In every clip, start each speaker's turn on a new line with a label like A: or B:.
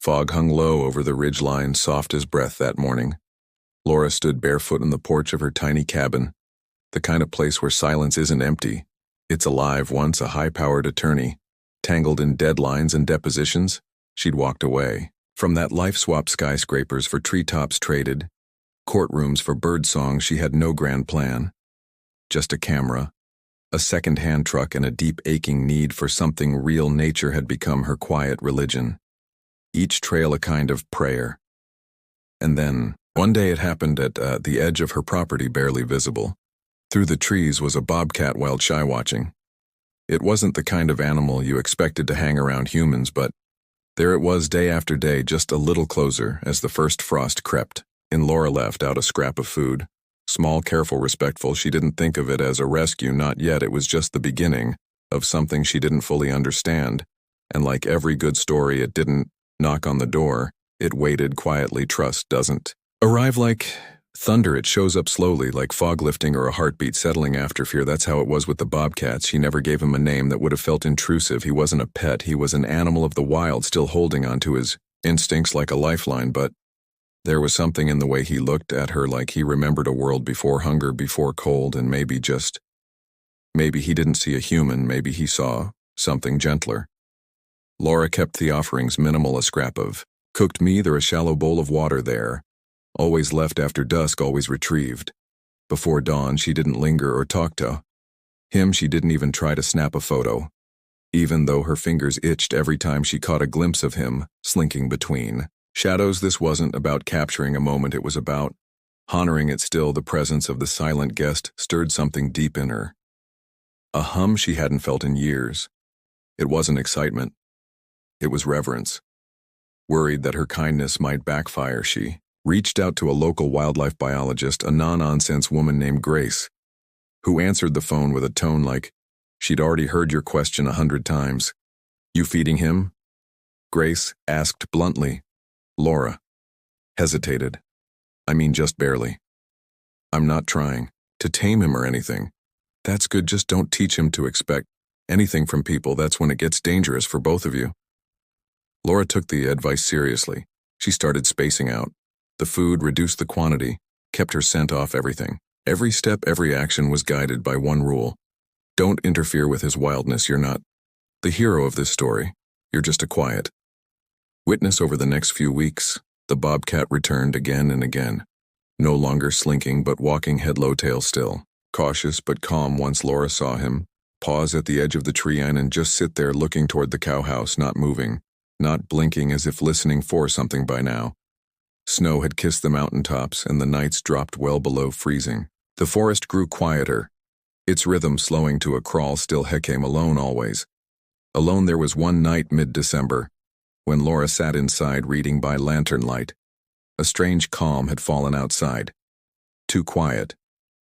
A: Fog hung low over the ridgeline, soft as breath that morning. Laura stood barefoot on the porch of her tiny cabin, the kind of place where silence isn't empty. It's alive. Once a high-powered attorney, tangled in deadlines and depositions, she'd walked away. From that life-swap skyscrapers for treetops traded, courtrooms for birdsong, she had no grand plan. Just a camera, a second-hand truck, and a deep aching need for something real. Nature had become her quiet religion, each trail a kind of prayer. And then, one day it happened at the edge of her property, barely visible. Through the trees was a bobcat wild shy watching. It wasn't the kind of animal you expected to hang around humans, but there it was day after day, just a little closer as the first frost crept in. Laura left out a scrap of food. Small, careful, respectful. She didn't think of it as a rescue, not yet. It was just the beginning of something she didn't fully understand. And like every good story, it didn't knock on the door. It waited quietly. Trust doesn't arrive like thunder. It shows up slowly, like fog lifting or a heartbeat settling after fear. That's how it was with the bobcats. She never gave him a name that would have felt intrusive. He wasn't a pet. He was an animal of the wild, still holding on to his instincts like a lifeline. But there was something in the way he looked at her, like he remembered a world before hunger, before cold, and maybe he didn't see a human. Maybe he saw something gentler. Laura kept the offerings minimal, a scrap of cooked meat or a shallow bowl of water there. Always left after dusk, always retrieved. Before dawn, she didn't linger or talk to him. She didn't even try to snap a photo, even though her fingers itched every time she caught a glimpse of him, slinking between shadows. This wasn't about capturing a moment, it was about honoring it. Still, the presence of the silent guest stirred something deep in her. A hum she hadn't felt in years. It wasn't excitement. It was reverence. Worried that her kindness might backfire, she reached out to a local wildlife biologist, a no-nonsense woman named Grace, who answered the phone with a tone like she'd already heard your question 100 times. "You feeding him?" Grace asked bluntly. Laura hesitated. "I mean, just barely. I'm not trying to tame him or anything." "That's good, just don't teach him to expect anything from people. That's when it gets dangerous for both of you." Laura took the advice seriously. She started spacing out. The food reduced the quantity, kept her scent off everything. Every step, every action was guided by one rule. Don't interfere with his wildness. You're not the hero of this story. You're just a quiet witness. Over the next few weeks, the bobcat returned again and again. No longer slinking, but walking head low, tail still. Cautious but calm. Once Laura saw him pause at the edge of the tree and just sit there looking toward the cow house, not moving, not blinking, as if listening for something. By now, snow had kissed the mountaintops and the nights dropped well below freezing. The forest grew quieter, its rhythm slowing to a crawl. Still, he came alone always. Alone. There was one night mid-December when Laura sat inside reading by lantern light. A strange calm had fallen outside. Too quiet.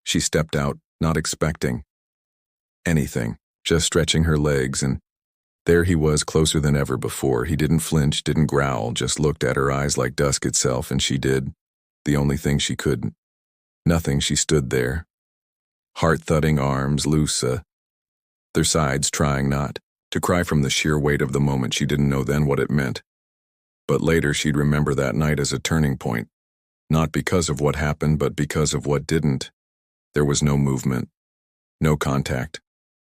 A: She stepped out, not expecting anything, just stretching her legs, and there he was, closer than ever before. He didn't flinch, didn't growl, just looked at her, eyes like dusk itself, and she did the only thing she could. Nothing. She stood there, heart-thudding, arms loose, their sides, trying not to cry from the sheer weight of the moment. She didn't know then what it meant. But later she'd remember that night as a turning point. Not because of what happened, but because of what didn't. There was no movement, no contact,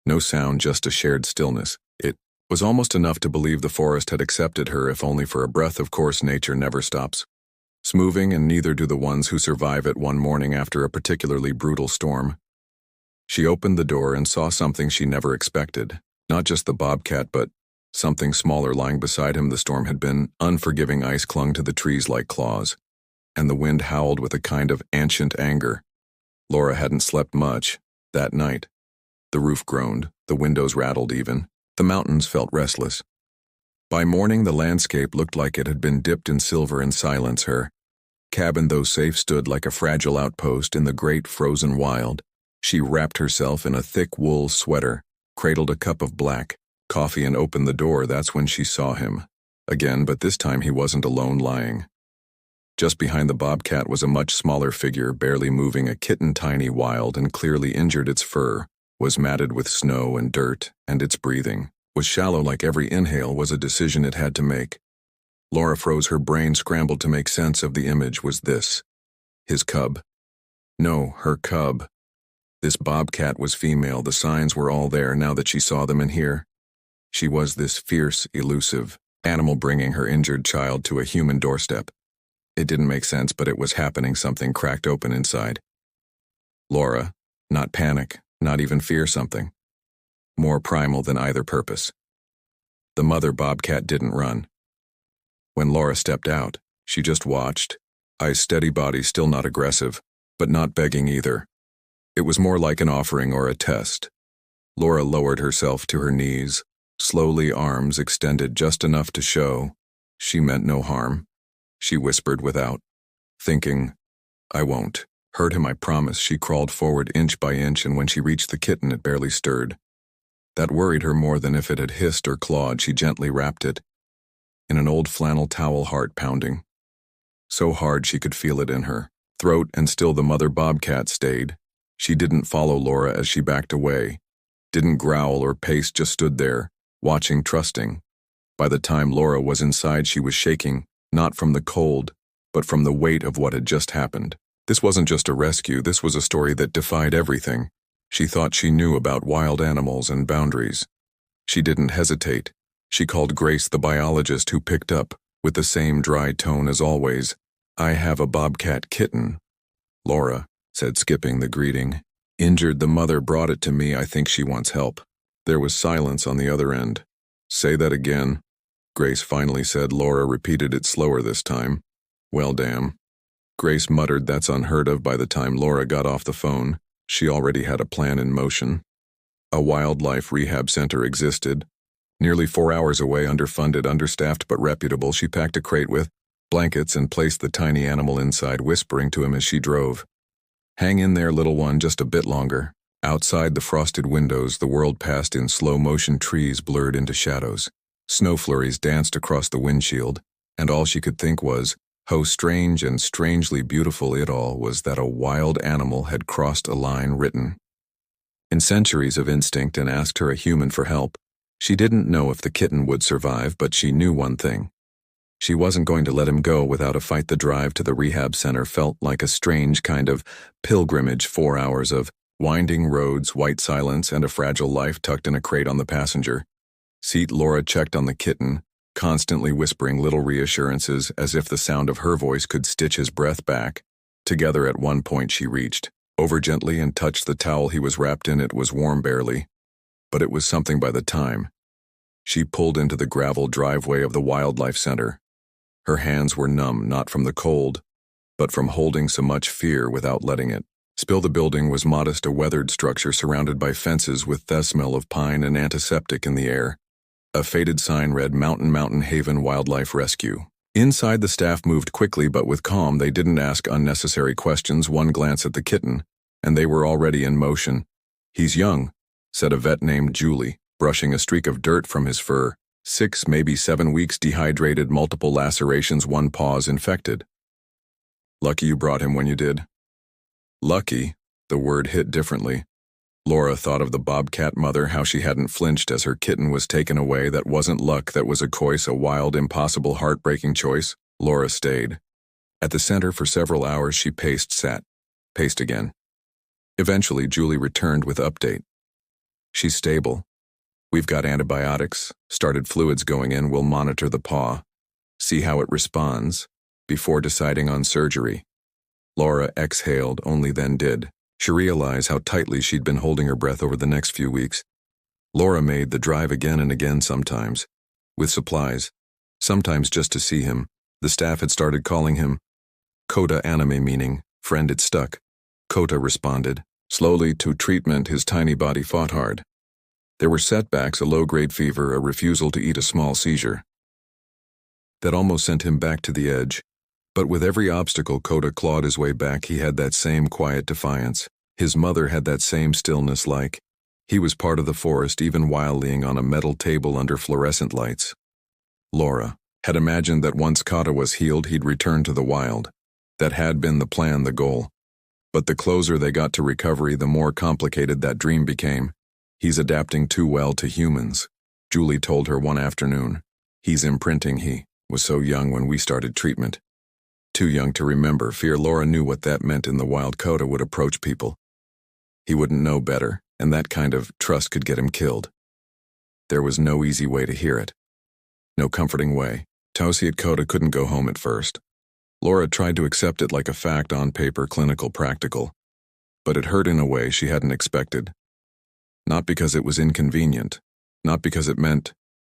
A: no sound, just a shared stillness. It was almost enough to believe the forest had accepted her, if only for a breath. Of course, nature never stops moving, and neither do the ones who survive it. One morning after a particularly brutal storm, she opened the door and saw something she never expected. Not just the bobcat, but something smaller lying beside him. The storm had been unforgiving. Ice clung to the trees like claws, and the wind howled with a kind of ancient anger. Laura hadn't slept much that night. The roof groaned, the windows rattled even. The mountains felt restless. By morning, the landscape looked like it had been dipped in silver and silence. Her cabin, though safe, stood like a fragile outpost in the great frozen wild. She wrapped herself in a thick wool sweater, cradled a cup of black coffee, and opened the door. That's when she saw him again, but this time he wasn't alone. Lying just behind the bobcat was a much smaller figure, barely moving, a kitten, tiny, wild, and clearly injured. Its fur was matted with snow and dirt, and its breathing was shallow, like every inhale was a decision it had to make. Laura froze, her brain scrambled to make sense of the image. Was this his cub? No, her cub. This bobcat was female. The signs were all there now that she saw them, and here she was, this fierce, elusive animal bringing her injured child to a human doorstep. It didn't make sense, but it was happening. Something cracked open inside. Laura, not panic, not even fear, something more primal than either purpose. The mother bobcat didn't run. When Laura stepped out, she just watched, eyes steady, body still not aggressive, but not begging either. It was more like an offering or a test. Laura lowered herself to her knees, slowly, arms extended just enough to show she meant no harm. She whispered without thinking, "I won't hurt him, I promise." She crawled forward inch by inch, and when she reached the kitten, it barely stirred. That worried her more than if it had hissed or clawed. She gently wrapped it in an old flannel towel, heart pounding so hard she could feel it in her throat, and still the mother bobcat stayed. She didn't follow Laura as she backed away, didn't growl or pace, just stood there, watching, trusting. By the time Laura was inside, she was shaking, not from the cold, but from the weight of what had just happened. This wasn't just a rescue, this was a story that defied everything she thought she knew about wild animals and boundaries. She didn't hesitate. She called Grace, the biologist, who picked up, with the same dry tone as always. "I have a bobcat kitten," Laura said, skipping the greeting. "Injured. The mother brought it to me. I think she wants help." There was silence on the other end. "Say that again," Grace finally said. Laura repeated it slower this time. "Well, damn." Grace muttered, "That's unheard of." By the time Laura got off the phone, she already had a plan in motion. A wildlife rehab center existed. Nearly 4 hours away, underfunded, understaffed, but reputable. She packed a crate with blankets and placed the tiny animal inside, whispering to him as she drove, "Hang in there, little one, just a bit longer." Outside the frosted windows, the world passed in slow motion. Trees blurred into shadows. Snow flurries danced across the windshield, and all she could think was, how strange and strangely beautiful it all was that a wild animal had crossed a line written in centuries of instinct and asked her, a human, for help. She didn't know if the kitten would survive, but she knew one thing. She wasn't going to let him go without a fight. The drive to the rehab center felt like a strange kind of pilgrimage. 4 hours of winding roads, white silence, and a fragile life tucked in a crate on the passenger seat. Laura checked on the kitten, constantly whispering little reassurances, as if the sound of her voice could stitch his breath back together. At one point she reached over gently and touched the towel he was wrapped in. It was warm, barely, but it was something. By the time she pulled into the gravel driveway of the wildlife center, her hands were numb, not from the cold, but from holding so much fear without letting it spill. The building was modest, a weathered structure surrounded by fences with the smell of pine and antiseptic in the air. A faded sign read, Mountain Haven Wildlife Rescue. Inside, the staff moved quickly but with calm. They didn't ask unnecessary questions. One glance at the kitten, and they were already in motion. "He's young," said a vet named Julie, brushing a streak of dirt from his fur. 6, maybe 7 weeks, dehydrated, multiple lacerations, one paw's infected. "Lucky you brought him when you did." Lucky, the word hit differently. Laura thought of the bobcat mother, how she hadn't flinched as her kitten was taken away. That wasn't luck, that was a choice, a wild, impossible, heartbreaking choice. Laura stayed at the center for several hours. She paced, sat, paced again. Eventually, Julie returned with update. "She's stable. We've got antibiotics, started fluids going in. We'll monitor the paw, see how it responds, before deciding on surgery." Laura exhaled, only then did she realize how tightly she'd been holding her breath over the next few weeks. Laura made the drive again and again, sometimes with supplies, sometimes just to see him. The staff had started calling him Kota, anime meaning friend. It stuck. Kota responded slowly to treatment. His tiny body fought hard. There were setbacks, a low-grade fever, a refusal to eat, a small seizure that almost sent him back to the edge. But with every obstacle, Kota clawed his way back. He had that same quiet defiance. His mother had that same stillness, like he was part of the forest, even while laying on a metal table under fluorescent lights. Laura had imagined that once Kota was healed, he'd return to the wild. That had been the plan, the goal. But the closer they got to recovery, the more complicated that dream became. "He's adapting too well to humans," Julie told her one afternoon. "He's imprinting," Was so young when we started treatment. Too young to remember. Fear Laura knew what that meant in the wild. Coda would approach people. He wouldn't know better, and that kind of trust could get him killed. There was no easy way to hear it. No comforting way. Tosi at Coda couldn't go home at first. Laura tried to accept it like a fact on paper, clinical, practical. But it hurt in a way she hadn't expected. Not because it was inconvenient, not because it meant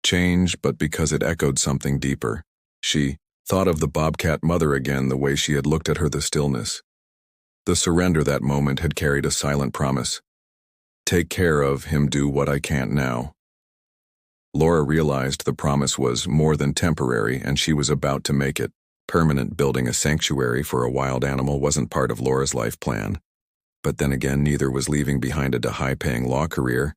A: change, but because it echoed something deeper. She thought of the Bobcat mother again, the way she had looked at her, the stillness. The surrender that moment had carried a silent promise. Take care of him, do what I can't now. Laura realized the promise was more than temporary, and she was about to make it permanent. Building a sanctuary for a wild animal wasn't part of Laura's life plan. But then again, neither was leaving behind a high-paying law career,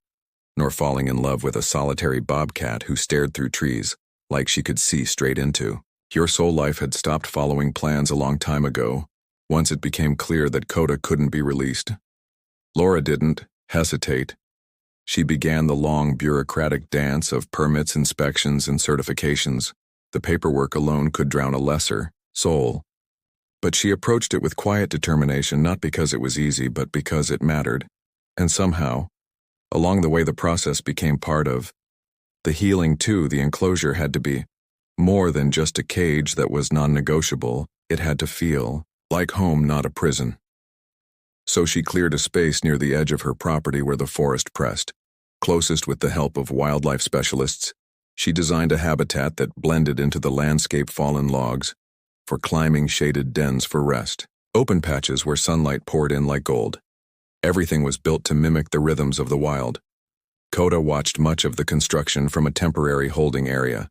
A: nor falling in love with a solitary bobcat who stared through trees like she could see straight into. Your soul life had stopped following plans a long time ago, once it became clear that Coda couldn't be released. Laura didn't hesitate. She began the long bureaucratic dance of permits, inspections, and certifications. The paperwork alone could drown a lesser soul. But she approached it with quiet determination, not because it was easy, but because it mattered. And somehow, along the way, the process became part of the healing too. The enclosure had to be more than just a cage that was non-negotiable. It had to feel like home, not a prison. So she cleared a space near the edge of her property where the forest pressed. Closest, with the help of wildlife specialists, she designed a habitat that blended into the landscape. Fallen logs for climbing, shaded dens for rest, open patches where sunlight poured in like gold. Everything was built to mimic the rhythms of the wild. Coda watched much of the construction from a temporary holding area,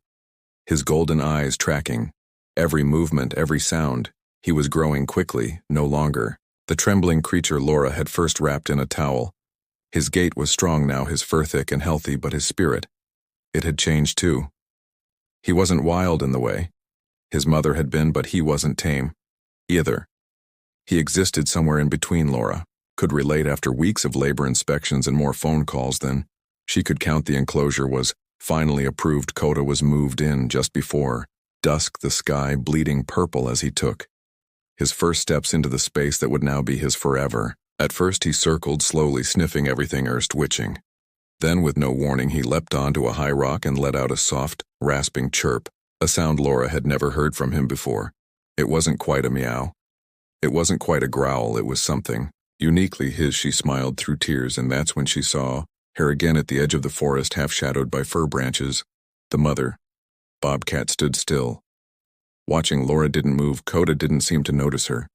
A: his golden eyes tracking every movement, every sound. He was growing quickly, no longer the trembling creature Laura had first wrapped in a towel. His gait was strong now, his fur thick and healthy, but his spirit, it had changed too. He wasn't wild in the way his mother had been, but he wasn't tame either. He existed somewhere in between. Laura could relate. After weeks of labor inspections and more phone calls than she could count, the enclosure was finally approved. Coda was moved in just before dusk, the sky bleeding purple as he took his first steps into the space that would now be his forever. At first he circled slowly, sniffing everything, erst twitching. Then, with no warning, he leapt onto a high rock and let out a soft, rasping chirp, a sound Laura had never heard from him before. It wasn't quite a meow. It wasn't quite a growl. It was something uniquely his. She smiled through tears, and that's when she saw her again at the edge of the forest, half shadowed by fir branches. The mother Bobcat stood still, watching. Laura didn't move. Coda didn't seem to notice her.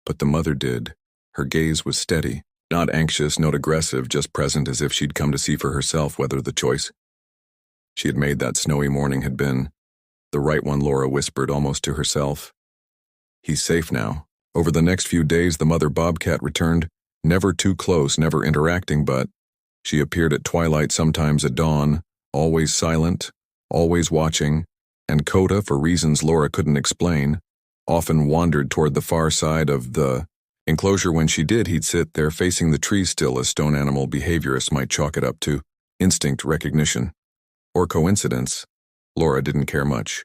A: But the mother did. Her gaze was steady, not anxious, not aggressive, just present, as if she'd come to see for herself whether the choice she had made that snowy morning had been the right one. Laura whispered, almost to herself, "He's safe now." Over the next few days, the mother Bobcat returned, never too close, never interacting, but she appeared at twilight, sometimes at dawn, always silent, always watching, and Coda, for reasons Laura couldn't explain, often wandered toward the far side of the enclosure. When she did, he'd sit there facing the trees still. A stone animal. Behaviorists might chalk it up to instinct, recognition, or coincidence. Laura didn't care much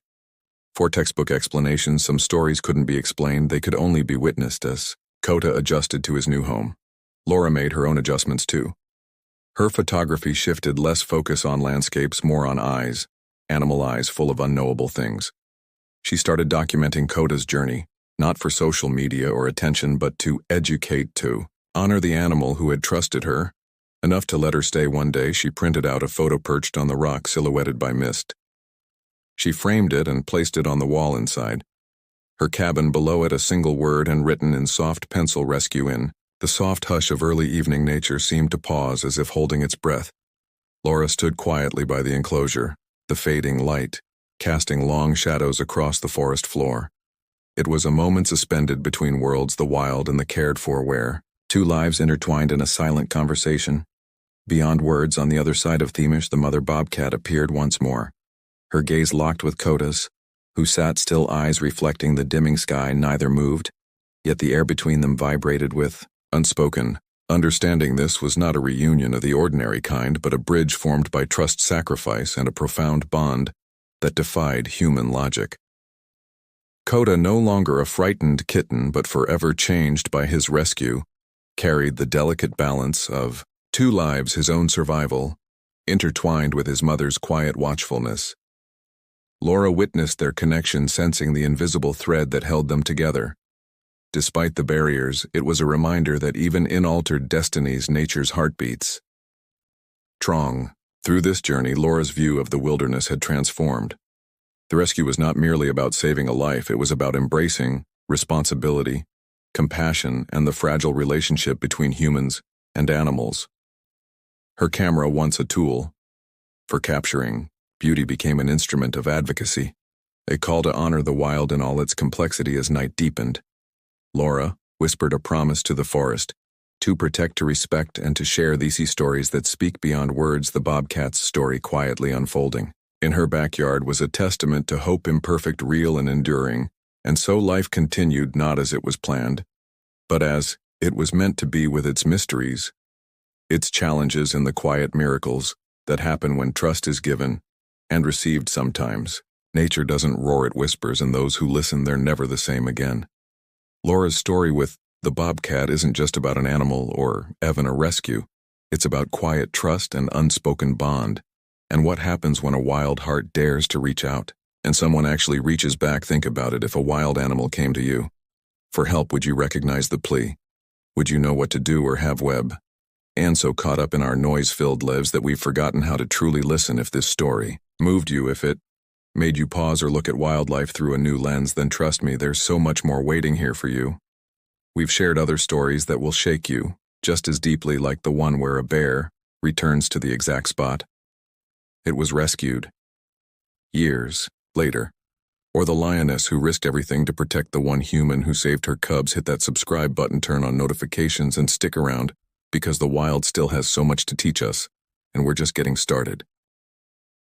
A: for textbook explanations. Some stories couldn't be explained, they could only be witnessed. As Coda adjusted to his new home, Laura made her own adjustments too. Her photography shifted, less focus on landscapes, more on eyes, animal eyes full of unknowable things. She started documenting Coda's journey, not for social media or attention, but to educate, to honor the animal who had trusted her enough to let her stay. One day, she printed out a photo perched on the rock, silhouetted by mist. She framed it and placed it on the wall inside her cabin. Below it, a single word, and written in soft pencil, "Rescue." In the soft hush of early evening, nature seemed to pause, as if holding its breath. Laura stood quietly by the enclosure, the fading light casting long shadows across the forest floor. It was a moment suspended between worlds, the wild and the cared for, where two lives intertwined in a silent conversation. Beyond words, on the other side of Themish, the mother Bobcat appeared once more, her gaze locked with Coda's, who sat still, eyes reflecting the dimming sky. Neither moved, yet the air between them vibrated with unspoken understanding. This was not a reunion of the ordinary kind, but a bridge formed by trust, sacrifice, and a profound bond that defied human logic. Coda, no longer a frightened kitten but forever changed by his rescue, carried the delicate balance of two lives, his own survival, intertwined with his mother's quiet watchfulness. Laura witnessed their connection, sensing the invisible thread that held them together. Despite the barriers, it was a reminder that even in altered destinies, nature's heart beats strong. Through this journey, Laura's view of the wilderness had transformed. The rescue was not merely about saving a life, it was about embracing responsibility, compassion, and the fragile relationship between humans and animals. Her camera, once a tool for capturing beauty, became an instrument of advocacy, a call to honor the wild in all its complexity. As night deepened, Laura whispered a promise to the forest, to protect, to respect, and to share these stories that speak beyond words. The bobcat's story quietly unfolding in her backyard was a testament to hope, imperfect, real, and enduring, and so life continued, not as it was planned, but as it was meant to be, with its mysteries, its challenges, and the quiet miracles that happen when trust is given and received. Sometimes nature doesn't roar, it whispers, and those who listen, they're never the same again. Laura's story with the bobcat isn't just about an animal or even a rescue. It's about quiet trust and unspoken bond, and what happens when a wild heart dares to reach out, and someone actually reaches back. Think about it. If a wild animal came to you for help, would you recognize the plea? Would you know what to do, or have web? And so caught up in our noise-filled lives that we've forgotten how to truly listen. If this story moved you, if it made you pause or look at wildlife through a new lens, then trust me, there's so much more waiting here for you. We've shared other stories that will shake you just as deeply, like the one where a bear returns to the exact spot it was rescued years later, or the lioness who risked everything to protect the one human who saved her cubs. Hit that subscribe button, turn on notifications, and stick around, because the wild still has so much to teach us, and we're just getting started.